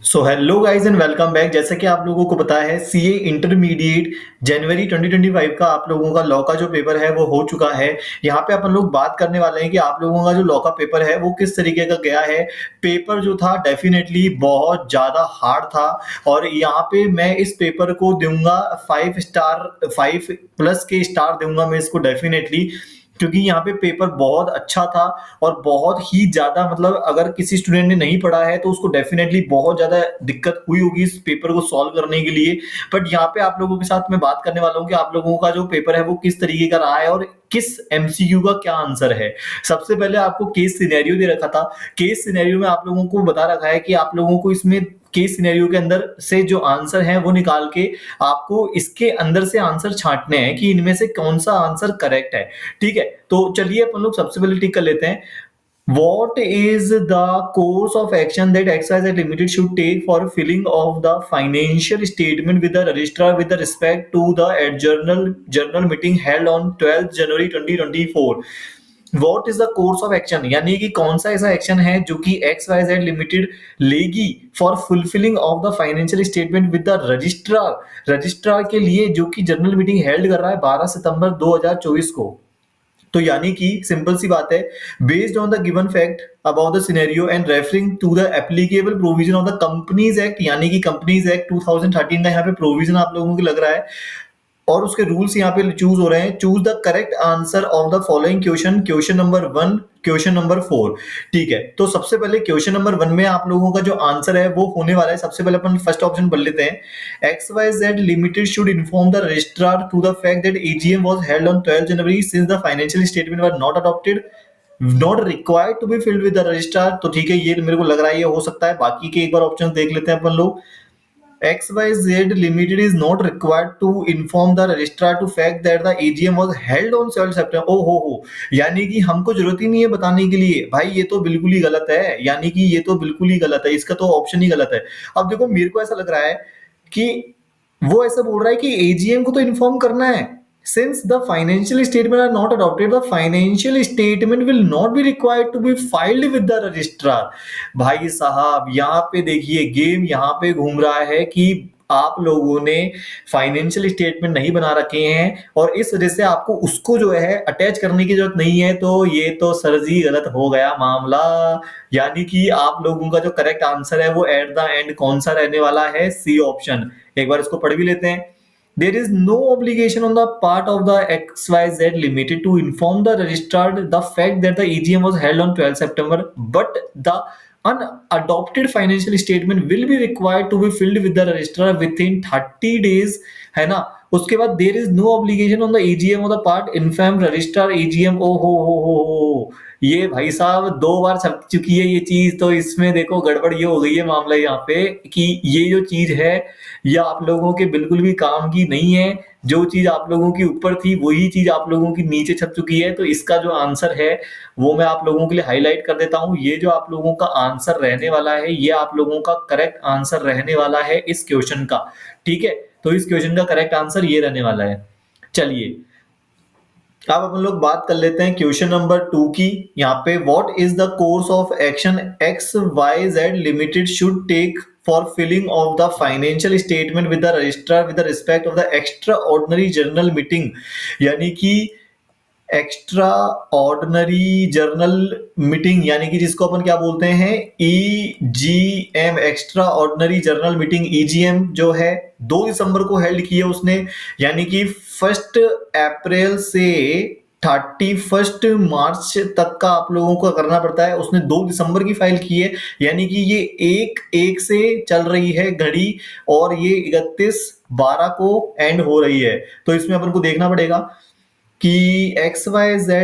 So hello guys and welcome back. जैसा कि आप लोगों को पता है सीए इंटरमीडिएट जनवरी 2025 का आप लोगों का लॉ का जो पेपर है वो हो चुका है। यहाँ पे अपन लोग बात करने वाले हैं कि आप लोगों का जो लॉ का पेपर है वो किस तरीके का गया है। पेपर जो था डेफिनेटली बहुत ज्यादा हार्ड था और यहाँ पे मैं इस पेपर को दूंगा 5 स्टार, 5+ के स्टार दूंगा मैं इसको डेफिनेटली, क्योंकि यहाँ पे पेपर बहुत अच्छा था और बहुत ही ज्यादा मतलब अगर किसी स्टूडेंट ने नहीं पढ़ा है तो उसको डेफिनेटली बहुत ज्यादा दिक्कत हुई होगी इस पेपर को सॉल्व करने के लिए। बट यहाँ पे आप लोगों के साथ मैं बात करने वाला हूँ कि आप लोगों का जो पेपर है वो किस तरीके का रहा है और किस एमसीक्यू का क्या आंसर है। सबसे पहले आपको केस सिनेरियो दे रखा था। केस सिनेरियो में आप लोगों को बता रखा है कि आप लोगों को इसमें केस सिनेरियो के अंदर से जो आंसर है वो निकाल के आपको इसके अंदर से आंसर छांटने हैं कि इनमें से कौन सा आंसर करेक्ट है। ठीक है, तो चलिए अपन लोग सबसे पहले टिक कर लेते हैं। What is the course of action that XYZ Limited should take for filling of the financial statement with the registrar with the respect to the journal meeting held on 12th January 2024? What is the course of action यानी कि कौन सा ऐसा action है जो कि XYZ limited लेगी for fulfilling of the financial statement with the registrar. Registrar के लिए जो कि जनरल मीटिंग हेल्ड कर रहा है 12 सितंबर 2024 को। तो यानी कि सिंपल सी बात है, based on the given fact about the scenario and referring to the applicable provision of the companies act, यानी कि कंपनीज एक्ट 2013 का यहाँ पे प्रोविजन आप लोगों को लग रहा है और उसके रूल्स यहाँ पे चूज हो रहे हैं। Choose the correct answer of the following question, question number 1, question number 4। ठीक है, तो सबसे पहले क्वेश्चन नंबर 1 में आप लोगों का जो आंसर है वो होने वाला है। सबसे पहले अपन फर्स्ट ऑप्शन पढ़ लेते हैं। XYZ limited should inform the registrar to the fact that AGM was held on 12 January since the financial statement were not adopted not required to be filed with the registrar. तो ठीक है, ये मेरे को लग रहा है ये हो सकता है। बाकी के एक बार ऑप्शन देख लेते हैं अपन लोग। XYZ Limited is not required to inform the registrar to fact that the AGM was held on 12 September। ओ हो, यानी कि हमको जरूरत ही नहीं है बताने के लिए। भाई ये तो बिल्कुल ही गलत है, यानी कि ये तो बिल्कुल ही गलत है, इसका तो ऑप्शन ही गलत है। अब देखो मेरे को ऐसा लग रहा है कि वो ऐसा बोल रहा है कि एजीएम को तो इन्फॉर्म करना है। Since the financial statement are not adopted, the financial statement will not be required to be filed with the registrar। भाई साहब यहाँ पे देखिए गेम यहाँ पे घूम रहा है कि आप लोगों ने फाइनेंशियल स्टेटमेंट नहीं बना रखे हैं और इस वजह से आपको उसको जो है अटैच करने की जरूरत नहीं है। तो ये तो सर जी गलत हो गया मामला। यानी कि आप लोगों का जो करेक्ट आंसर है वो एट द एंड कौन सा रहने वाला है? C option. एक बार इसको पढ़ भी लेते हैं। There is no obligation on the part of the XYZ Limited to inform the registrar the fact that the EGM was held on 12 September, but the unadopted financial statement will be required to be filled with the registrar within 30 days, है ना। उसके बाद there is no obligation on the AGM of the part inform registrar AGM। ओ हो, ये भाई साहब 2 बार छप चुकी है ये चीज, तो इसमें देखो गड़बड़ ये हो गई है मामला यहाँ पे कि ये जो चीज है ये आप लोगों के बिल्कुल भी काम की नहीं है। जो चीज आप लोगों की ऊपर थी वही चीज आप लोगों की नीचे छप चुकी है। तो इसका जो आंसर है वो मैं आप लोगों के लिए हाईलाइट कर देता हूँ। ये जो आप लोगों का आंसर रहने वाला है ये आप लोगों का करेक्ट आंसर रहने वाला है इस क्वेश्चन का। ठीक है, तो इस क्वेश्चन का करेक्ट आंसर ये रहने वाला है। चलिए अब अपन लोग बात कर लेते हैं क्वेश्चन नंबर 2 की। यहाँ पे what is the course of action XYZ limited should take for filing of the financial statement with the registrar with the respect of the extra ordinary general meeting, यानी कि एक्स्ट्रा ऑर्डिनरी जर्नल मीटिंग, यानी कि जिसको अपन क्या बोलते हैं EGM, extra ordinary general meeting EGM जो है 2 दिसंबर को हेल्ड की है उसने। यानी कि 1 अप्रैल से 31 मार्च तक का आप लोगों को करना पड़ता है। उसने 2 दिसंबर की फाइल की है, यानी कि ये एक से चल रही है घड़ी और ये 31/12 को एंड हो रही है। तो इसमें अपन को देखना पड़ेगा कि XYZ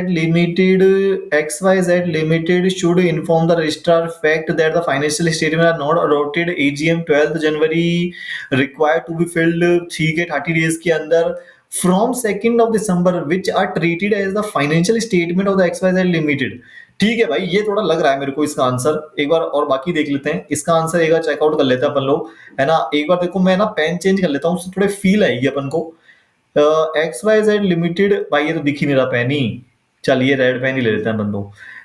Limited should inform the registrar fact that the financial statement are not adopted AGM 12th January required to be filled, ठीक है, 30 days के अंदर from 2nd of December which are treated as the financial statement of the XYZ Limited। ठीक है भाई, ये थोड़ा लग रहा है मेरे को इसका आंसर। एक बार और बाकी देख लेते हैं इसका आंसर, एक बार चेकआउट कर लेते हैं अपन लोग, है ना। एक बार देखो मैं ना पेन चेंज कर लेता हूँ, उससे थोड़े फील आएगी अपन को। XYZ लिमिटेड, भाई ये तो दिख ही नहीं रहा पेन ही। चलिए रेड पेन ही ले लेते हैं बंदो।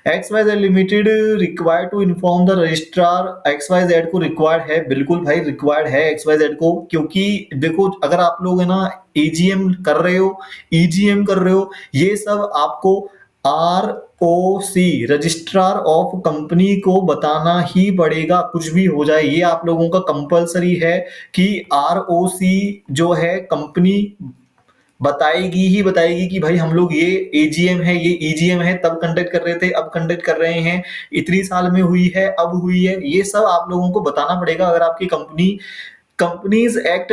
X Y Z limited required to inform the registrar. X Y Z को रिक्वायर्ड है, बिल्कुल भाई रिक्वायर्ड है एक्स वाई जेड को, क्योंकि देखो अगर आप लोग है ना एजीएम कर रहे हो, ईजीएम कर रहे हो, ये सब आपको R O C registrar of company को बताना ही पड़ेगा, कुछ भी हो जाए ये आप लोगों का कंपलसरी है कि आर ओ सी जो है कंपनी बताएगी ही बताएगी कि भाई हम लोग ये एजीएम है, ये ईजीएम है, तब कंडक्ट कर रहे थे, अब कंडक्ट कर रहे हैं, इतनी साल में हुई है, अब हुई है, ये सब आप लोगों को बताना पड़ेगा अगर आपकी कंपनी कंपनीज एक्ट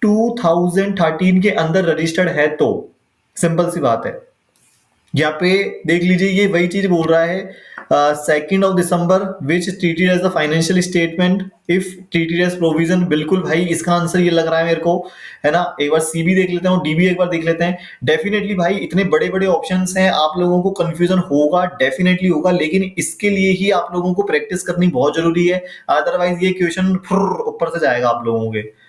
2013 के अंदर रजिस्टर्ड है तो। सिंपल सी बात है। यहाँ पे देख लीजिए ये वही चीज बोल रहा है, 2 December which treated as the financial statement if treated as provision. बिल्कुल भाई इसका आंसर ये लग रहा है मेरे को, है ना। एक बार सी भी देख लेते हैं और डी भी एक बार देख लेते हैं। डेफिनेटली भाई इतने बड़े बड़े ऑप्शंस हैं, आप लोगों को कंफ्यूजन होगा, डेफिनेटली होगा, लेकिन इसके लिए ही आप लोगों को प्रैक्टिस करनी बहुत जरूरी है, अदरवाइज ये क्वेश्चन ऊपर से जाएगा आप लोगों के।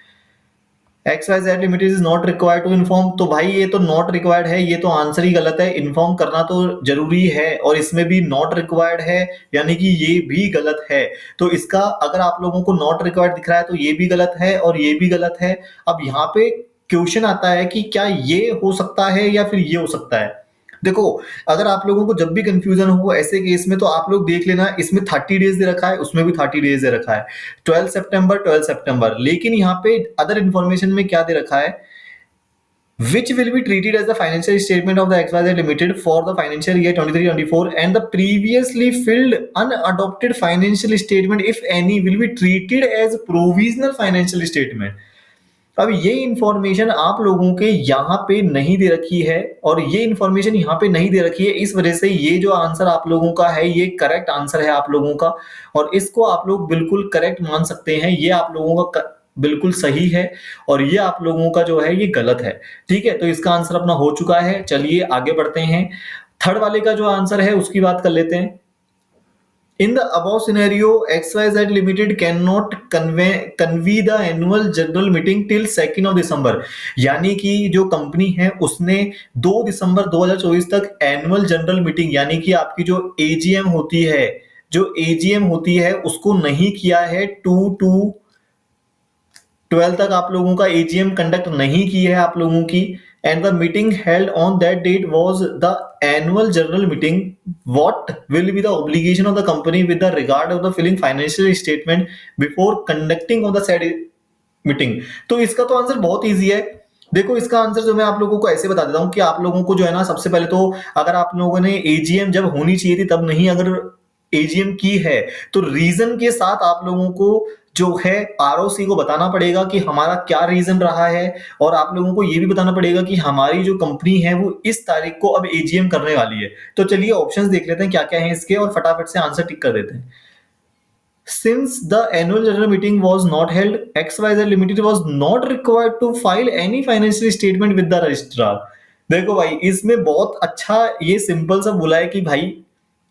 X Y Z limited is not required to inform, तो भाई ये तो नॉट रिक्वायर्ड है, ये तो आंसर ही गलत है। इन्फॉर्म करना तो जरूरी है और इसमें भी नॉट रिक्वायर्ड है, यानी कि ये भी गलत है। तो इसका अगर आप लोगों को नॉट रिक्वायर्ड दिख रहा है तो ये भी गलत है और ये भी गलत है। अब यहाँ पे क्वेश्चन आता है कि क्या ये हो सकता है या फिर ये हो सकता है। देखो अगर आप लोगों को जब भी कंफ्यूजन हो ऐसे केस में तो आप लोग देख लेना, इसमें 30 डेज दे रखा है, उसमें भी 30 डेज दे रखा है, 12 सितंबर, लेकिन यहाँ पे अदर इंफॉर्मेशन में क्या दे रखा है, which will be treated as the financial statement of the XYZ Limited for the financial year 23-24 and the previously filled unadopted financial statement if any will be treated as provisional financial statement। अब ये information आप लोगों के यहाँ पे नहीं दे रखी है और ये इंफॉर्मेशन यहाँ पे नहीं दे रखी है, इस वजह से ये जो आंसर आप लोगों का है ये करेक्ट आंसर है आप लोगों का, और इसको आप लोग बिल्कुल करेक्ट मान सकते हैं, ये आप लोगों का बिल्कुल सही है और ये आप लोगों का जो है ये गलत है। ठीक है, तो इसका आंसर अपना हो चुका है। चलिए आगे बढ़ते हैं, थर्ड वाले का जो आंसर है उसकी बात कर लेते हैं। In the above scenario, XYZ Limited cannot convene the annual general meeting till 2 December। यानी कि जो कंपनी है उसने 2 दिसंबर 2024 तक एनुअल जनरल मीटिंग यानी कि आपकी जो एजीएम होती है, जो एजीएम होती है उसको नहीं किया है। 2-12 तक आप लोगों का एजीएम कंडक्ट नहीं की है आप लोगों की, and the meeting held on that date was the annual general meeting। What will be the obligation of the company with the regard of the filling financial statement before conducting of the said meeting। तो इसका तो answer बहुत easy है। देखो इसका answer जो मैं आप लोगों को ऐसे बता देता हूँ कि आप लोगों को जो है ना, सबसे पहले तो अगर आप लोगों ने एजीएम जब होनी चाहिए थी तब नहीं अगर एजीएम की है तो रीजन के साथ आप लोगों को जो है आरओसी को बताना पड़ेगा कि हमारा क्या रीजन रहा है, और आप लोगों को ये भी बताना पड़ेगा कि हमारी जो कंपनी है वो इस तारीख को अब एजीएम करने वाली है। तो चलिए ऑप्शंस देख लेते हैं क्या क्या है इसके और फटाफट से आंसर टिक कर देते हैं। Since the annual general meeting was not held, XYZ Limited was not required to file any financial statement with the registrar। देखो भाई इसमें बहुत अच्छा ये सिंपल सा बोला है कि भाई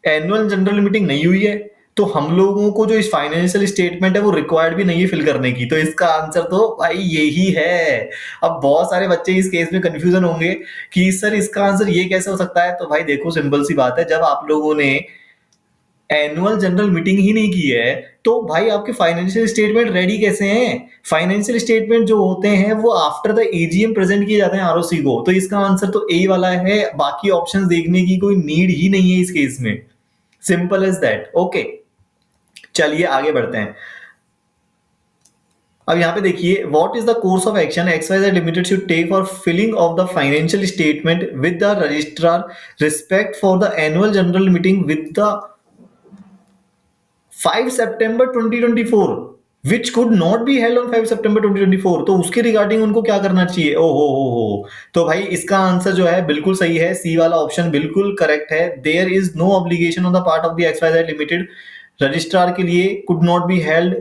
एनुअल जनरल मीटिंग नहीं हुई है तो हम लोगों को जो इस फाइनेंशियल स्टेटमेंट है वो रिक्वायर्ड भी नहीं है फिल करने की, तो इसका आंसर तो भाई यही है। अब बहुत सारे बच्चे इस केस में कंफ्यूजन होंगे कि सर इसका आंसर ये कैसे हो सकता है, तो भाई देखो सिंपल सी बात है, जब आप लोगों ने एनुअल जनरल मीटिंग ही नहीं की है तो भाई आपके फाइनेंशियल स्टेटमेंट रेडी कैसे हैं। फाइनेंशियल स्टेटमेंट जो होते हैं वो आफ्टर द एजीएम प्रेजेंट किए जाते हैं आरओसी को, तो इसका आंसर तो ए वाला है, बाकी ऑप्शंस देखने की कोई नीड ही नहीं है इस केस में। Simple as that. ओके चलिए आगे बढ़ते हैं। अब यहाँ पे देखिए, what is the course of action XYZ limited should take for filing of the financial statement with the registrar respect for the annual general meeting with the 5 September 2024 which could not be held on 5 September 2024। तो उसके regarding उनको क्या करना चाहिए। ओ हो, तो भाई इसका आंसर जो है बिल्कुल सही है, सी वाला ऑप्शन बिल्कुल करेक्ट है। There is no obligation on the part of the XYZ limited registrar के लिए could not be held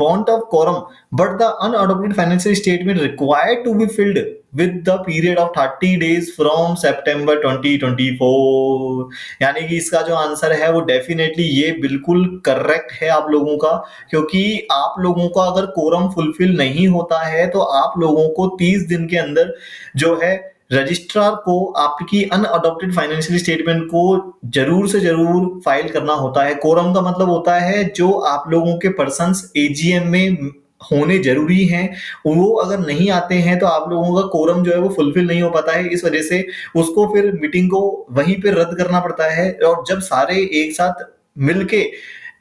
want of quorum but the unadopted financial statement required to be filled with the period of 30 days from September 2024। यानी कि इसका जो answer है वो definitely ये बिल्कुल करेक्ट है आप लोगों का, क्योंकि आप लोगों का अगर कोरम फुलफिल नहीं होता है तो आप लोगों को 30 दिन के अंदर जो है रजिस्ट्रार को आपकी अनअडॉप्टेड फाइनेंशियल स्टेटमेंट को जरूर से जरूर फाइल करना होता है। कोरम का मतलब होता है जो आप लोगों के पर्सन्स एजीएम में होने जरूरी हैं, वो अगर नहीं आते हैं तो आप लोगों का कोरम जो है वो फुलफिल नहीं हो पाता है। इस वजह से उसको फिर मीटिंग को वहीं पे रद्द करना पड़ता है। और जब सारे एक साथ मिलके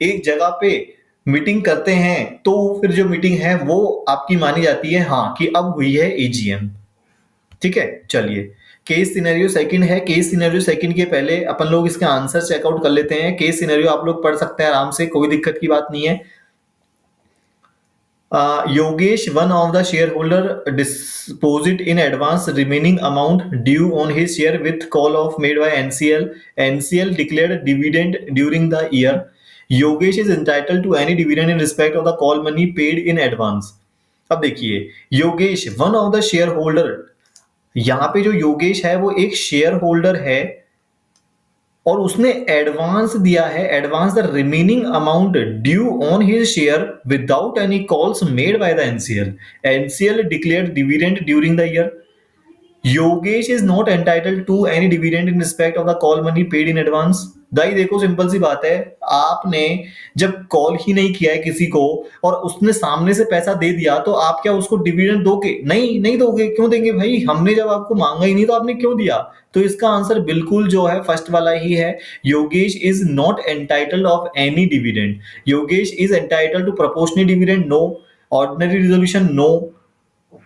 एक जगह पे मीटिंग करते हैं तो फिर जो मीटिंग है वो आपकी मानी जाती है, हाँ, कि अब हुई है एजीएम। ठीक है, चलिए केस सिनेरियो सेकंड है। केस सिनेरियो सेकंड के पहले अपन लोग इसके आंसर चेकआउट कर लेते हैं। केस सिनेरियो आप लोग पढ़ सकते हैं आराम से, कोई दिक्कत की बात नहीं है। Yogesh, one of the shareholder, deposit in advance remaining amount due on his share with call off made by NCL. NCL declared dividend during the year. Yogesh is entitled to any dividend in respect of the call money paid in advance. अब देखिए, Yogesh one of the share holder, यहाँ पे जो योगेश है वो एक share holder है और उसने एडवांस दिया है, advance the remaining amount due on his share without any calls made by the NCL. NCL declared dividend during the year. Yogesh is not entitled to any dividend in respect of the call money paid in advance. दाई देखो, simple सी बात है, आपने जब call ही नहीं किया है किसी को और उसने सामने से पैसा दे दिया तो आप क्या उसको डिविडेंड दोगे? नहीं, नहीं दोगे। क्यों देंगे भाई? हमने जब आपको मांगा ही नहीं तो आपने क्यों दिया? तो इसका आंसर बिल्कुल जो है फर्स्ट वाला ही है। Yogesh is not entitled of any dividend. Yogesh is entitled to proportional dividend, no. Ordinary resolution, no.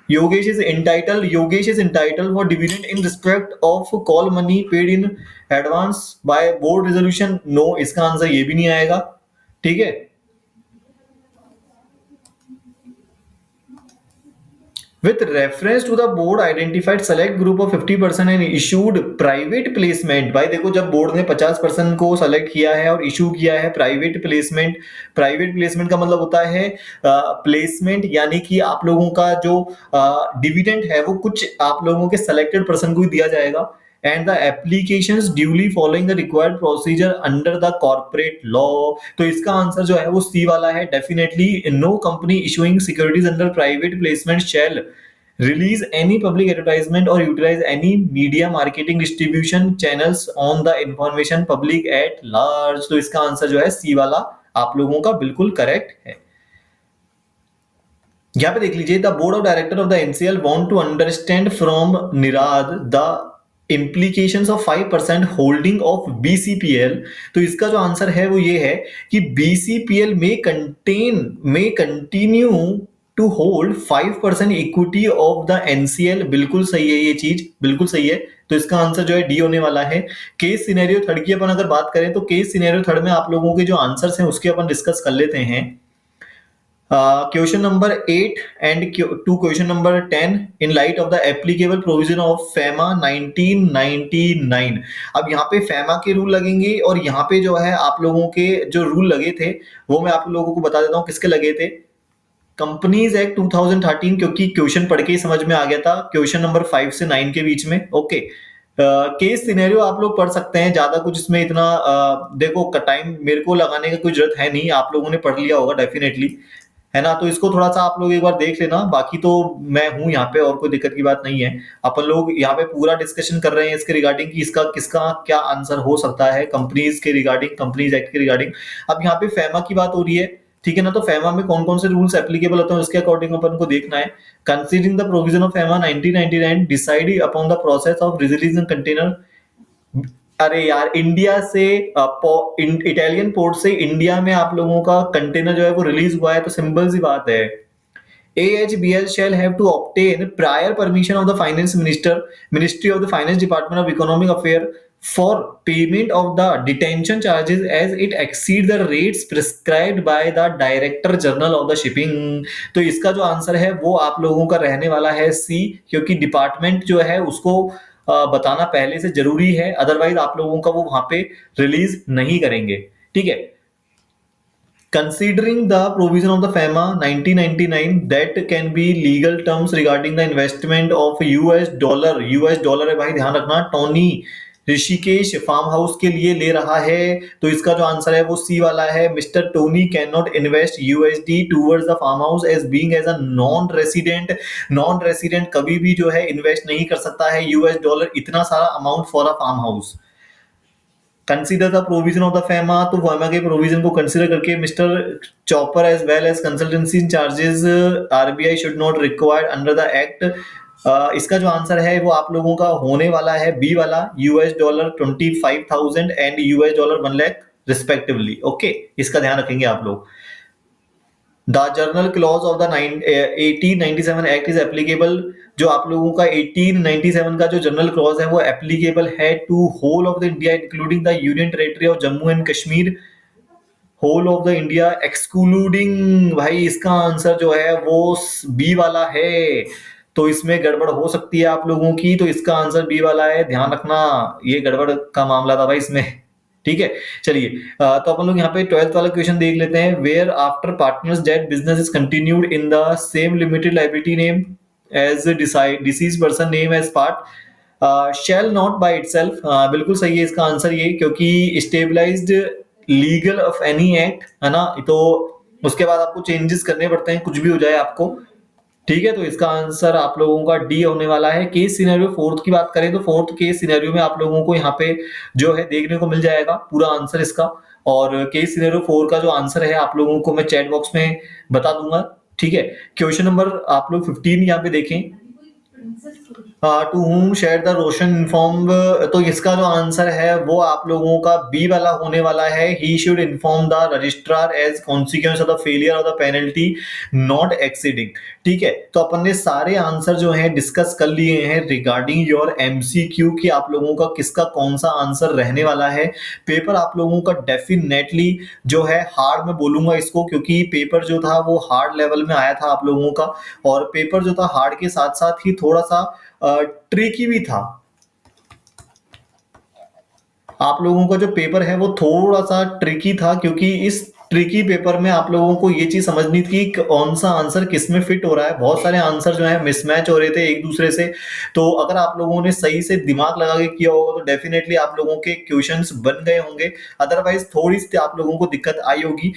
Yogesh is entitled for dividend in respect of call money paid in advance by board resolution, no। इसका answer ये भी नहीं आएगा। ठीक है, with reference to the board identified select group of 50% and issued private placement। भाई देखो, जब बोर्ड ने 50% को सेलेक्ट किया है और इशू किया है प्राइवेट प्लेसमेंट। प्राइवेट प्लेसमेंट का मतलब होता है प्लेसमेंट, यानी कि आप लोगों का जो डिविडेंड है वो कुछ आप लोगों के सेलेक्टेड पर्सन को ही दिया जाएगा। And the applications duly following the required procedure under the corporate law. तो इसका आंसर जो है वो सी वाला है definitely. No company issuing securities under private placement shall release any public advertisement or utilize any media marketing distribution channels on the information public at large। तो इसका answer जो है सी वाला आप लोगों का बिल्कुल करेक्ट है। यहाँ पे देख लीजिए, the board of director of the NCL want to understand from Nirad the implications of 5% holding of BCPL. तो इसका जो आंसर है वो ये है कि बीसीपीएल में continue to hold 5% equity of the NCL. बिल्कुल सही है, ये चीज बिल्कुल सही है। तो इसका आंसर जो है डी होने वाला है। केस सिनेरियो थर्ड की अपन अगर बात करें तो केस सिनेरियो थर्ड में आप लोगों के जो आंसर्स हैं उसके अपन डिस्कस कर लेते हैं। Question number 8 and to question number 10 in light of the applicable provision of FEMA 1999। अब यहाँ पे फेमा के रूल लगेंगे और यहाँ पे जो है आप लोगों के जो रूल लगे थे वो मैं आप लोगों को बता देता हूँ किसके लगे थे। कंपनीज एक्ट 2013, क्योंकि क्वेश्चन पढ़ के ही समझ में आ गया था, क्वेश्चन नंबर 5 से 9 के बीच में। ओके, केस सिनेरियो आप लोग पढ़ सकते हैं, ज्यादा कुछ इसमें इतना देखो टाइम मेरे को लगाने का कोई जरूरत है नहीं, आप लोगों ने पढ़ लिया होगा डेफिनेटली, है ना। तो इसको थोड़ा सा आप लोग एक बार देख लेना, बाकी तो मैं हूं यहाँ पे और कोई दिक्कत की बात नहीं है। अपन लोग यहाँ पे पूरा डिस्कशन कर रहे हैं इसके रिगार्डिंग कि इसका किसका क्या आंसर हो सकता है कंपनीज के रिगार्डिंग, कंपनीज एक्ट के रिगार्डिंग। अब यहाँ पे फेमा की बात हो रही है, ठीक है ना। तो फेमा में कौन कौन से रूल्स एप्लीकेबल होते हैं उसके अकॉर्डिंग अपन को देखना है। Considering the provision of FEMA 1999 decide upon the process of releasing container. अरे यार, इंडिया से इटालियन पोर्ट से इंडिया में आप लोगों का कंटेनर जो है वो रिलीज हुआ है, तो सिंपल सी बात है, AHBL shall have to obtain prior permission of the finance ministry of the finance department of economic affair for payment of the detention charges as it exceed the rates prescribed by the director general of the shipping। तो इसका जो answer है वो आप लोगों का रहने वाला है सी, क्योंकि डिपार्टमेंट जो है उसको बताना पहले से जरूरी है, अदरवाइज आप लोगों का वो वहां पे रिलीज नहीं करेंगे। ठीक है, considering the provision of the FEMA 1999 that can be legal terms regarding the investment of US dollar है भाई, ध्यान रखना, टोनी ऋषिकेश फार्म हाउस के लिए ले रहा है, तो इसका जो आंसर है वो सी वाला है। Mister Tony can not invest USD towards the farm house as being as a non resident. Non resident कभी भी जो है इन्वेस्ट नहीं कर सकता है यूएस डॉलर इतना सारा amount for a farm house. Consider the provision of the FEMA, तो फेमा के प्रोविजन को कंसीडर करके mister Chopper as well as consultancy charges RBI should not required under the act. इसका जो आंसर है वो आप लोगों का होने वाला है बी वाला, US dollar 25,000 and US dollar 1 lakh respectively. Okay, इसका ध्यान रखेंगे आप लोग। The journal clause of the 1897 act is applicable, जो आप लोगों का 1897 का जो जनरल क्लॉज है वो एप्लीकेबल है to whole of the India including the union territory of Jammu and Kashmir. Whole of the India excluding, भाई इसका आंसर जो है वो बी वाला है। तो इसमें गड़बड़ हो सकती है आप लोगों की, तो इसका आंसर बी वाला है, ध्यान रखना, ये गड़बड़ का मामला था भाई इसमें। ठीक है, चलिए तो अपन लोग यहाँ पे 12th वाला क्वेश्चन देख लेते हैं। Where after partner's date business is continued in the same limited liability name as deceased person name as part shall not by itself. बिल्कुल सही है इसका आंसर ये, क्योंकि stabilized legal of any act है ना, तो उसके बाद आपको चेंजेस करने पड़ते हैं, कुछ भी हो जाए आपको। ठीक है, तो इसका आंसर आप लोगों का डी होने वाला है। केस सिनेरियो फोर्थ की बात करें तो फोर्थ केस सिनेरियो में आप लोगों को यहाँ पे जो है देखने को मिल जाएगा पूरा आंसर इसका। और केस सिनेरियो 4 का जो आंसर है आप लोगों को मैं चैट बॉक्स में बता दूंगा। ठीक है, क्वेश्चन नंबर आप लोग 15 यहाँ पे देखें। To whom share the Roshan inform, तो इसका जो आंसर है वो आप लोगों का बी वाला होने वाला है। He should inform the registrar as consequence of the failure of the penalty not exceeding. ठीक है, तो अपन ने सारे आंसर जो है डिस्कस कर लिए हैं रिगार्डिंग योर एमसीक्यू कि आप लोगों का किसका कौन सा आंसर रहने वाला है। पेपर आप लोगों का डेफिनेटली जो है हार्ड में बोलूंगा इसको, क्योंकि पेपर जो था वो हार्ड लेवल में आया था आप लोगों का, और पेपर जो था हार्ड के साथ साथ ही थोड़ा सा ट्रिकी भी था। आप लोगों का जो पेपर है वो थोड़ा सा ट्रिकी था, क्योंकि इस ट्रिकी पेपर में आप लोगों को ये चीज समझनी थी कि कौन सा आंसर किस में फिट हो रहा है। बहुत सारे आंसर जो है मिसमैच हो रहे थे एक दूसरे से, तो अगर आप लोगों ने सही से दिमाग लगा के किया होगा तो डेफिनेटली आप लोगों के क्वेश्चंस बन गए होंगे। अदरवाइज थोड़ी सी आप लोगों को दिक्कत आई होगी।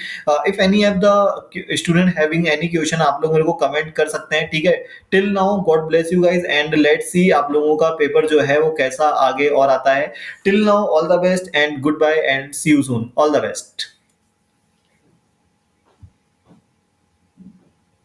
If any of the student having any question आप लोग मेरे को कमेंट कर सकते हैं। ठीक है, till now God bless you guys and let's see आप लोगों का पेपर जो है वो कैसा आगे और आता है। Till now, all the best and goodbye and see you soon. All the best.